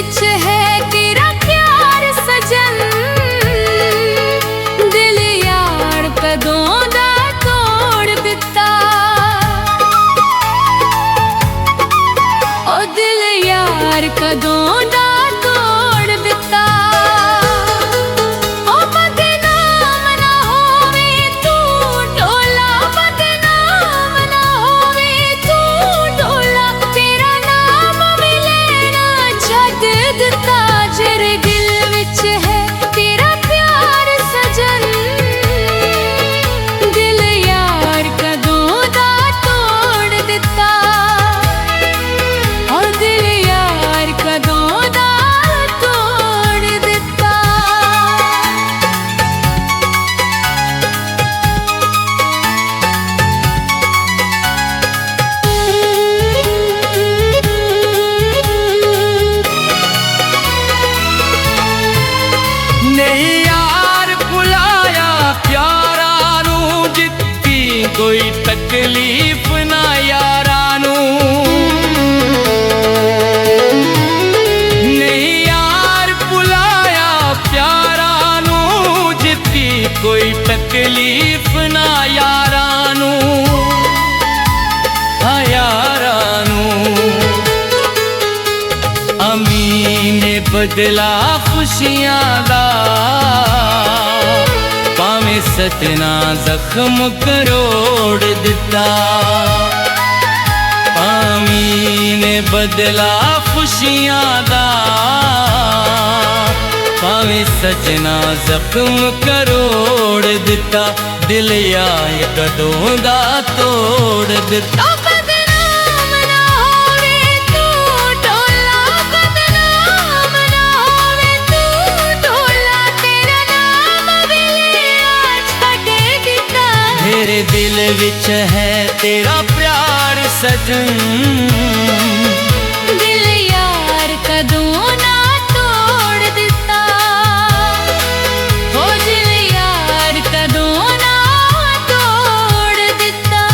विच है तेरा प्यार सजन, दिल यार कदों दा तोड़ दिता। ओ दिल यार कदों दा तोड़ दिता। ओ बदनाम ना होवे तू ढोला, बदनाम ना होवे तू ढोला, तेरा नाम भी लेना छड्ड दिता। जेरे दिल विच है तेरा प्यार सजन, दिल यार कदों दा तोड़ दिता। और दिल यार कदों दा तोड़ दिता। नहीं यार भुलाया प्यारा नू, जित्ती कोई तकलीफ ना यारा नू। नहीं यार भुलाया प्यारा नू, जित्ती कोई तकलीफ ना यारा नू। हाँ यारा नू अमीन ने बदला खुशियां दा, भावें सतना जख्म करोड़ दिता। अमीन ने बदला खुशियां दा, भावें सजना जख्म करोड़ दिता। दिल यार कदों दा तोड़ दिता। बदनाम ना होवे तू ढोला, बदनाम ना होवे तू ढोला, तेरा नाम भी लेना छड्ड दिता। मेरे दिल विच है तेरा प्यार सजन, दिल यार कदों ना तोड़ दिता। हो दिल यार कदों ना तोड़ दिता।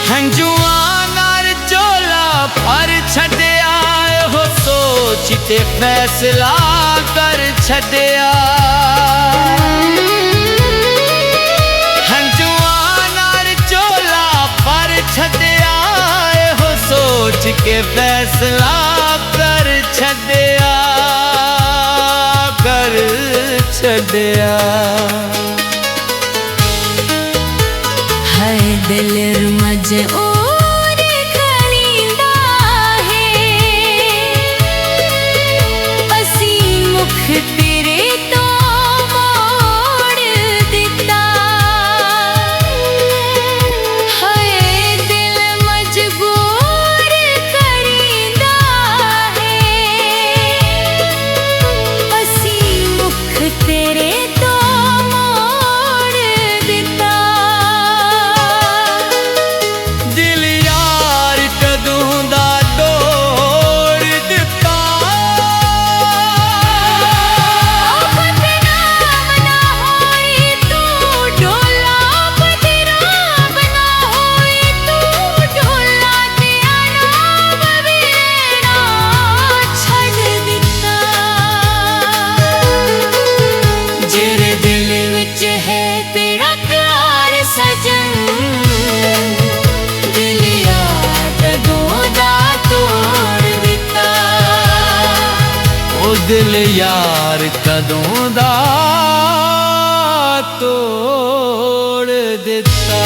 हंजुआं नाल झोला भर छड्डिया, हो सोच ते फैसला कर छड्डिया। हंजुआं नाल झोला भर छड्डिया, हो सोच के फैसला कर छड्डिया, कर छड्डिया। हाय दिल रुमज और खलींदा है, असी मुख तेरे तो मोड़ दिता। हाय दिल मजबूर करींदा है, असी मुख तेरे तो मोड़ दिता। दिल यार कदों दा तोड़ दिता। बदनाम ना होई तू ढोला, बदनाम ना होई तू ढोला, तेरा नाम भी लेना छड्ड दिता। जेरे दिल विच है तेरा प्यार सजन, दिल यार कदों दा तोड़ दिता। ओ दिल यार कदों दा तोड़ दिता।